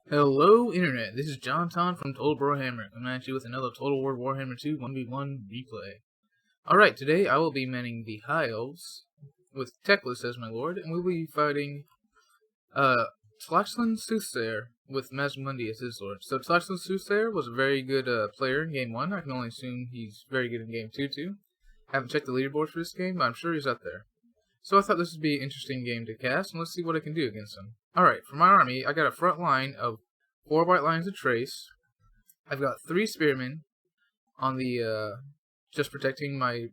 Hello Internet, this is JonTaun from Total Brohammer, coming at you with another Total War Warhammer 2 1v1 replay. Alright, today I will be manning the High Elves, with Teclis as my lord, and we'll be fighting TlaxtlanSoothsayer with Mundi as his lord. So TlaxtlanSoothsayer was a very good player in Game 1, I can only assume he's very good in Game 2 too. Haven't checked the leaderboard for this game, but I'm sure he's up there. So I thought this would be an interesting game to cast, and let's see what I can do against him. Alright, for my army, I got a front line of 4 white lines of trace. I've got 3 spearmen on the, just protecting my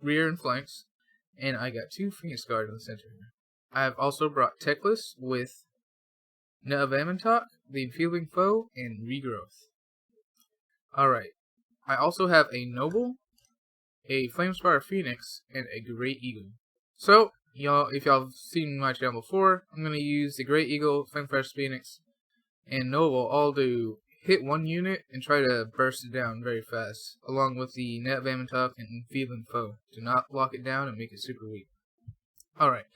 rear and flanks, and I got 2 Phoenix Guard in the center here. I have also brought Teclis with Ne'Avamantok, the Enfeebling Foe, and Regrowth. Alright, I also have a Noble, a Flamespire Phoenix, and a Great Eagle. So, if y'all have seen my channel before, I'm going to use the Great Eagle, Flamespire Phoenix, and Noble all to hit one unit and try to burst it down very fast, along with the Ne'Avamantok and Enfeebling Foe, to not lock it down and make it super weak. Alright,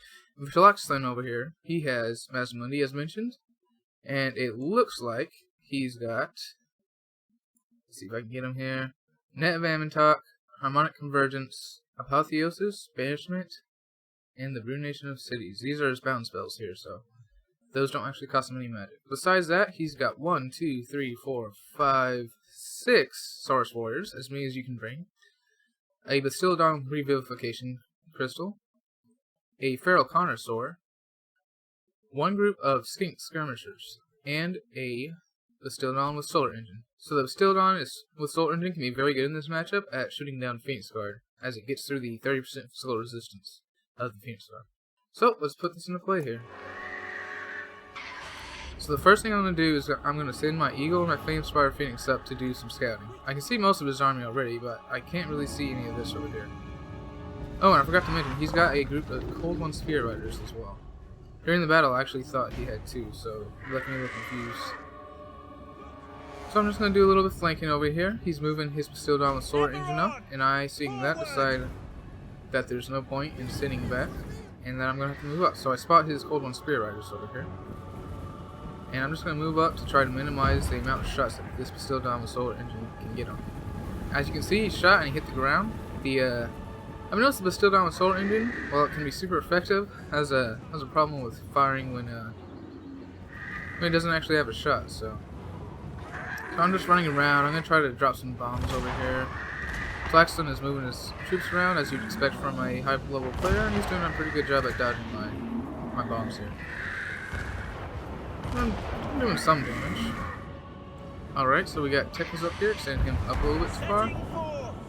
Tlaxtlan over here, he has Mundi as mentioned, and it looks like he's got, let's see if I can get him here, Ne'Avamantok, Harmonic Convergence, Apotheosis, Banishment, and the Ruination of Cities. These are his bound spells here, so those don't actually cost him any magic. Besides that, he's got 1, 2, 3, 4, 5, 6 Saurus Warriors, as many as you can bring, a Bastildon Revivification Crystal, a Feral Connoisseur, 1 group of Skink Skirmishers, and a Bastildon with Solar Engine. So the Bastildon with Solar Engine can be very good in this matchup at shooting down Phoenix Guard, as it gets through the 30% physical resistance of the Phoenix Guard. So let's put this into play here. So the first thing I'm going to do is I'm going to send my Eagle and my Flamespire Phoenix up to do some scouting. I can see most of his army already, but I can't really see any of this over here. Oh, and I forgot to mention, he's got a group of Cold One Spear Riders as well. During the battle, I actually thought he had 2, so it left me a little confused. So I'm just going to do a little bit of flanking over here. He's moving his Bastildon with Solar Engine up, and I, seeing that, decide that there's no point in sitting back, and that I'm going to have to move up. So I spot his Cold One Spear Riders over here. And I'm just going to move up to try to minimize the amount of shots that this Bastildon with Solar Engine can get on. As you can see, he shot and he hit the ground. I've noticed the Bastildon with Solar Engine, while it can be super effective, has a problem with firing when it doesn't actually have a shot. So I'm just running around. I'm going to try to drop some bombs over here. Tlaxtlan is moving his troops around, as you'd expect from a high-level player, and he's doing a pretty good job at dodging my bombs here. I'm doing some damage. Alright, so we got Teclis up here, extending him up a little bit too far.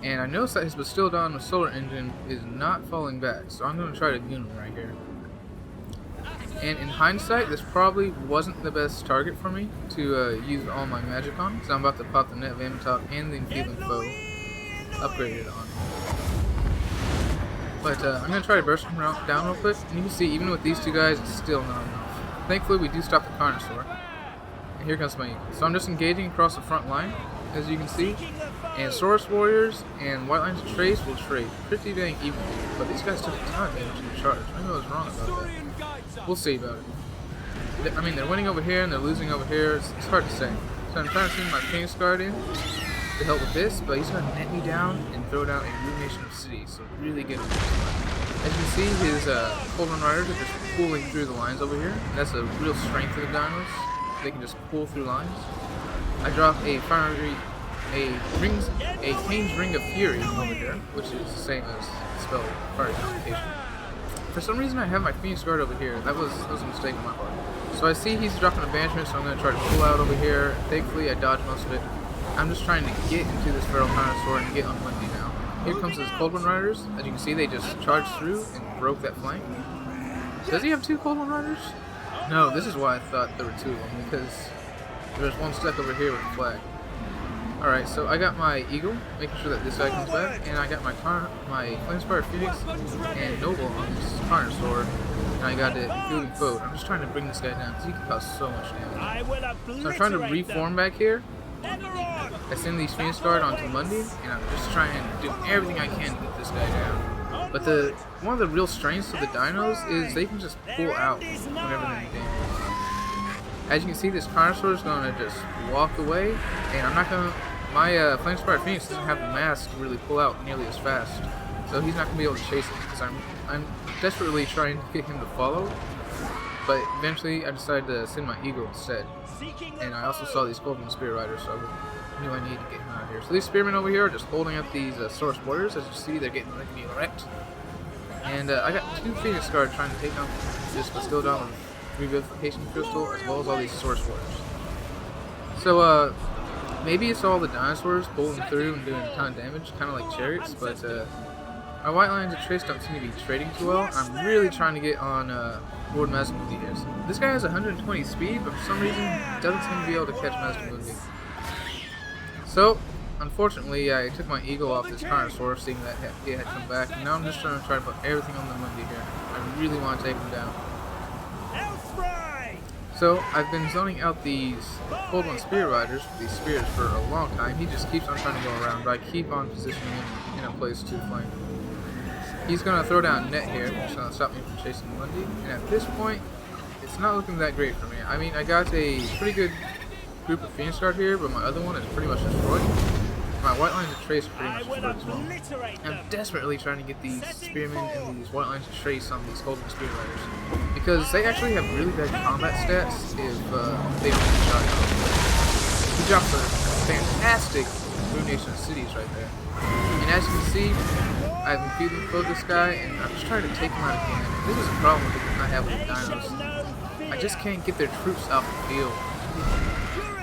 And I noticed that his Bastildon with Solar Engine is not falling back, so I'm going to try to goon him right here. And in hindsight, this probably wasn't the best target for me to use all my magic on, because I'm about to pop the Ne'Avamantok and the Enfeebling Foe upgraded on. But I'm going to try to burst him down real quick, and you can see even with these 2 guys, it's still not enough. Thankfully, we do stop the Connoisseur. And here comes my Eagle. So I'm just engaging across the front line, as you can see. And Saurus Warriors and White Lines of Trace will trade pretty dang evenly. But these guys took a ton of damage in the charge. Maybe I was wrong about that. We'll see about it. I mean, they're winning over here and they're losing over here. It's hard to say. So I'm trying to send my Phoenix Guard in to help with this, but he's going to net me down and throw down a Ruination of Cities. So really good at this. As you can see, his Cold One Riders are just pulling through the lines over here. And that's a real strength of the dinos. They can just pull through lines. I drop a Kane's Ring of Fury over here, which is the same as the spell Fire Communication. For some reason, I have my Phoenix Guard over here. That was a mistake on my part. So I see he's dropping a banishment, so I'm going to try to pull out over here. Thankfully, I dodged most of it. I'm just trying to get into this Feral Connoisseur and get on Mundi now. Here comes his Cold One Riders. As you can see, they just charged through and broke that flank. Does he have 2 Cold One Riders? No, this is why I thought there were 2 of them, because there's one stuck over here with the flag. Alright, so I got my Eagle, making sure that this guy comes back, and I got my Flamespire Phoenix and Noble on this Connoisseur, and I got it Enfeebling Foe. I'm just trying to bring this guy down, because he can cause so much damage. So I'm trying to reform back here. I send these Phoenix Guard onto Mundi, and I'm just trying to do everything I can to get this guy down. But one of the real strengths of the dinos is they can just pull out whenever they need damage. As you can see, this Carnosaur is going to just walk away, and I'm not going to... My Flamespire Phoenix doesn't have the mask to really pull out nearly as fast, so he's not going to be able to chase it, because I'm desperately trying to get him to follow, but eventually I decided to send my Eagle instead. And I also saw these Golden Spear Riders, so I knew I needed to get him out of here. So these Spearmen over here are just holding up these Source Warriors. As you see, they're getting wrecked. And I got 2 Phoenix Guard trying to take down this Bastildon with Revivification Crystal, as well as all these Source Warriors. So, maybe it's all the dinosaurs pulling through and doing a ton of damage, kind of like chariots, but my White Lions of Trace don't seem to be trading too well. I'm really trying to get on Lord Mundi here. So this guy has 120 speed, but for some reason doesn't seem to be able to catch Mundi. So, unfortunately, I took my Eagle off this Carnosaur, seeing that it had come back, and now I'm just trying to put everything on the Mundi here. I really want to take him down. So, I've been zoning out these Cold One Spear Riders with these spears for a long time. He just keeps on trying to go around, but I keep on positioning him in a place to flank. He's going to throw down a net here, which is going to stop me from chasing Mundi, and at this point, it's not looking that great for me. I mean, I got a pretty good group of Phoenix Guard here, but my other one is pretty much destroyed. My White Lines of Trace are pretty much destroyed as well. I'm desperately trying to get these Spearmen and these White Lines of Trace on these Golden Spear Riders, because they actually have really bad combat stats if they don't get shot at. He drops a fantastic Ruination of Cities right there. And as you can see, I've been feeding this guy, and I'm just trying to take him out of the game. This is a problem with I have with the dinos. I just can't get their troops off the field.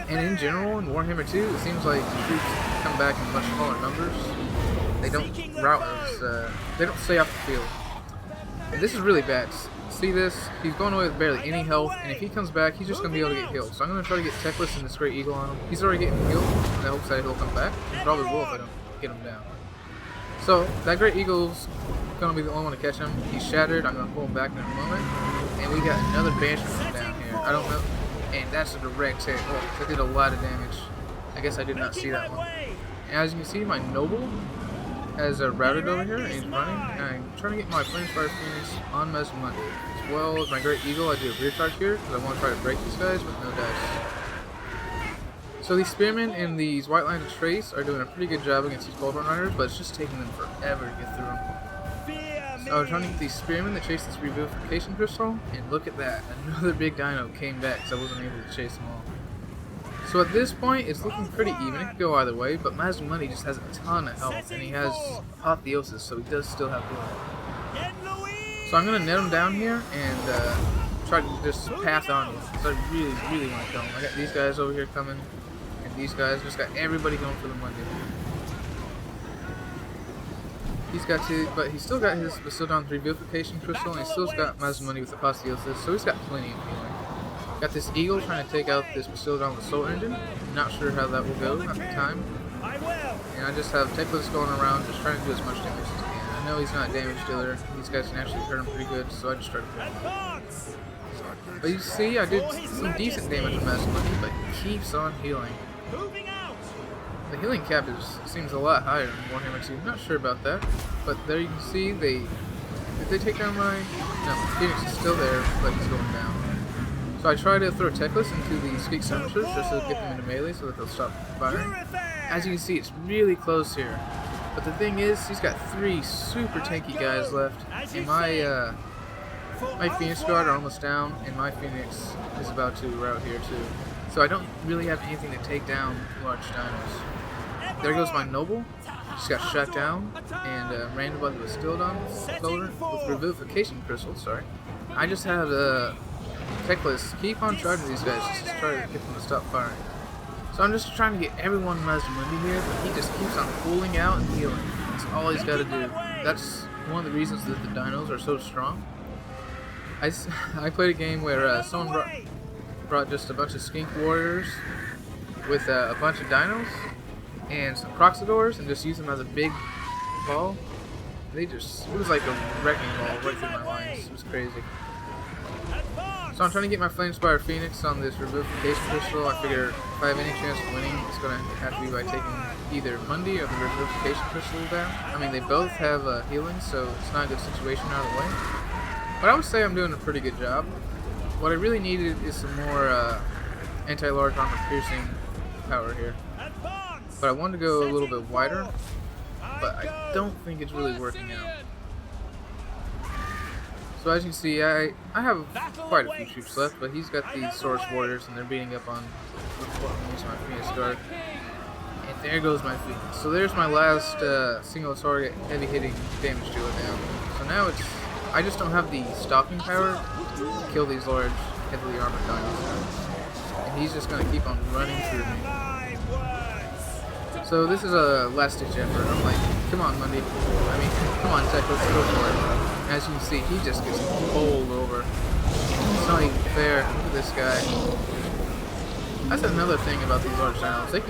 And in general, in Warhammer 2, it seems like the troops come back in much smaller numbers. They don't route as, they don't stay off the field. And this is really bad. See this? He's going away with barely any health, and if he comes back, he's just going to be able to get healed. So I'm going to try to get Teclis and this Great Eagle on him. He's already getting healed, in the hopes that he'll come back. He probably will if I don't get him down. So, that Great Eagle's going to be the only one to catch him. He's shattered. I'm going to pull him back in a moment. And we got another Banshee down here. I don't know. And that's a direct hit. Oh, that did a lot of damage. I guess I did not see that one. And as you can see, my Noble has routed over here, and he's running. And I'm trying to get my Flamespire Phoenix on Mundi, as well as my Great Eagle. I do a rear charge here, because I want to try to break these guys with no dice. So these Spearmen and these White Lines of Trace are doing a pretty good job against these Cold One Riders, but it's just taking them forever to get through them. So I was trying to get these Spearmen that chase this Revivification Crystal, and look at that, another big dino came back because I wasn't able to chase them all. So at this point, it's looking pretty even. It could go either way, but Mundi just has a ton of health, and he has Apotheosis, so he does still have healing. So I'm going to net him down here and try to just path on him, because I really, really want to kill him. I got these guys over here coming, and these guys just got everybody going for the Mundi. He's got to, but he's still got his Bastildon's Revivification Crystal, and he's still got Mundi with Apotheosis, so he's got plenty of healing. Got this Eagle trying to take out this Bastildon with Soul Engine. Not sure how that will go at the time. And I just have Teclis going around, just trying to do as much damage as I can. I know he's not a damage dealer. These guys can actually hurt him pretty good, so I just try to pull him out. But you see, I did some decent damage on Mundi, but he keeps on healing. The healing cap seems a lot higher in Warhammer 2. Not sure about that, but there you can see did they take down my? No, Phoenix is still there, but he's going down. So I try to throw Teclis into the Speak Skirmishers just to get them into melee so that they'll stop firing. As you can see, it's really close here. But the thing is, he's got 3 super tanky guys left, and my Phoenix Guard are almost down, and my Phoenix is about to rout here too. So I don't really have anything to take down large dinos. There goes my Noble. Just got shut down and ran by the Bastildon with Revivification Crystal. Sorry. I just had Teclis keep on charging these guys just to try to get them to stop firing. So I'm just trying to get everyone Mundi here, but he just keeps on pulling out and healing. That's all he's got to do. That's one of the reasons that the dinos are so strong. I played a game where someone brought just a bunch of Skink Warriors with a bunch of dinos and some Croxadors and just used them as a big ball. It was like a wrecking ball right through my lines. It was crazy. So I'm trying to get my Flamespire Phoenix on this Revivification Crystal. I figure if I have any chance of winning, it's going to have to be by taking either Mundi or the Revivification Crystal down. I mean, they both have healing, so it's not a good situation out of the way. But I would say I'm doing a pretty good job. What I really needed is some more anti-large armor piercing power here. But I wanted to go a little bit wider, but I don't think it's really working out. So as you can see, I have quite a few troops left, but he's got these Source Warriors and they're beating up on my Phoenix Guard. And there goes my Phoenix. So there's my last single target heavy hitting damage to it now. So now I just don't have the stopping power to kill these large heavily armored dinos. And he's just going to keep on running through me. So this is a last ditch effort. I'm like, come on Mundi. Come on Tech, let's go for it. As you can see, he just gets bowled over. It's not even fair. Look at this guy. That's another thing about these large dinos. They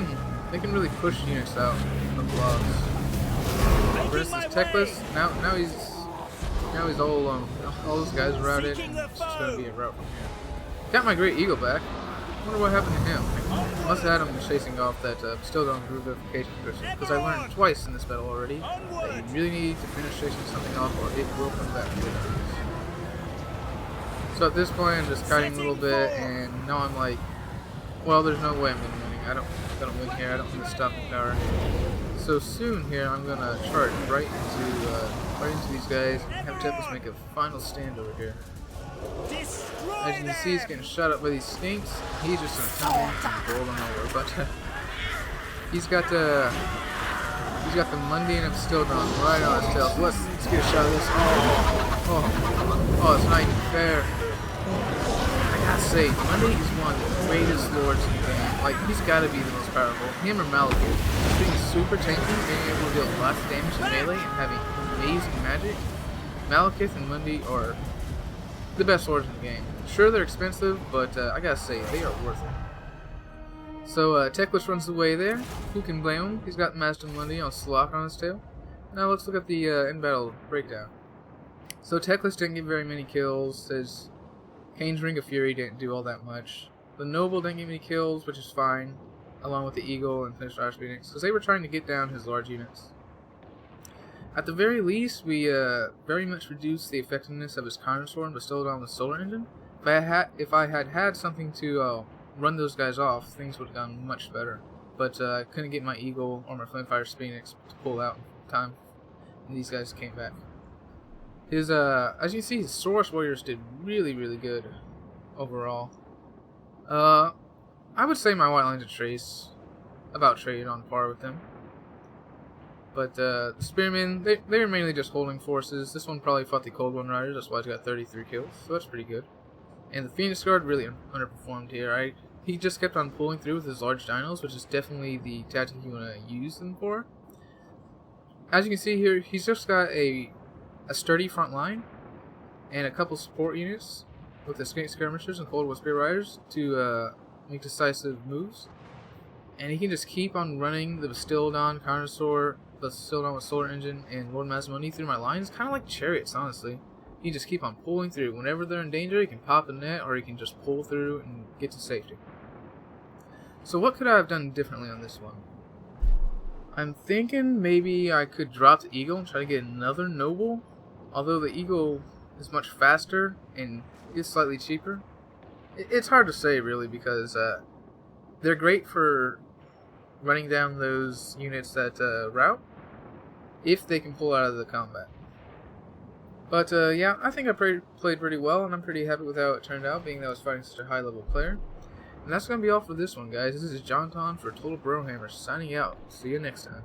can really push units out of blocks. For instance, Teclis, now he's all alone. All those guys routed, and it's just gonna be a rout from here. Got my Great Eagle back. Wonder what happened to him. Must have had him chasing off that still don't revivification crystal, because I learned twice in this battle already that you really need to finish chasing something off or it will come back. So at this point I'm just kiting a little bit, and now I'm like, well, there's no way I'm gonna win. I don't win here. I don't need to stop the power. So soon here I'm gonna charge right into these guys and have Teclis make a final stand over here. As you can see, he's getting shot up by these skinks. He's just gonna come in and bowl them over. But he's got the Mundi and still going right on his tail. So let's get a shot of this. Oh, it's not even fair. I gotta say, Mundi is one of the greatest lords in the game. Like, he's gotta be the most powerful. Him or Malekith. Being super tanky, being able to deal lots of damage in melee, and having amazing magic. Malekith and Mundi are the best swords in the game. Sure, they're expensive, but I gotta say, they are worth it. So, Teclis runs away there. Who can blame him? He's got Master Mundi on Slock on his tail. Now let's look at the in-battle breakdown. So, Teclis didn't get very many kills. His Kane's Ring of Fury didn't do all that much. The Noble didn't get many kills, which is fine, along with the Eagle and Finished Arch Phoenix, because they were trying to get down his large units. At the very least, we very much reduced the effectiveness of his Connoisseur and bestowed on the Solar Engine. If I had something to run those guys off, things would have gone much better. But I couldn't get my Eagle or my Flamefire Phoenix to pull out in time, and these guys came back. His as you can see, his Source Warriors did really, really good overall. I would say my White Lines of Trace about traded on par with them. But the Spearmen, they were mainly just holding forces. This one probably fought the Cold One Riders, that's why he's got 33 kills, so that's pretty good. And the Phoenix Guard really underperformed here. He just kept on pulling through with his large dinos, which is definitely the tactic you want to use them for. As you can see here, he's just got a sturdy front line and a couple support units with the Skink Skirmishers and Cold War Spear Riders to make decisive moves. And he can just keep on running the Bastildon, Connoisseur, the Bastildon with Solar Engine, and Lord Mazamuni through my lines. Kind of like chariots, honestly. He can just keep on pulling through. Whenever they're in danger, he can pop a net, or he can just pull through and get to safety. So what could I have done differently on this one? I'm thinking maybe I could drop the Eagle and try to get another Noble. Although the Eagle is much faster and is slightly cheaper. It's hard to say, really, because they're great for running down those units that route, if they can pull out of the combat. But yeah, I think I played pretty well, and I'm pretty happy with how it turned out, being that I was fighting such a high-level player. And that's going to be all for this one, guys. This is JonTaun for Total Brohammer, signing out. See you next time.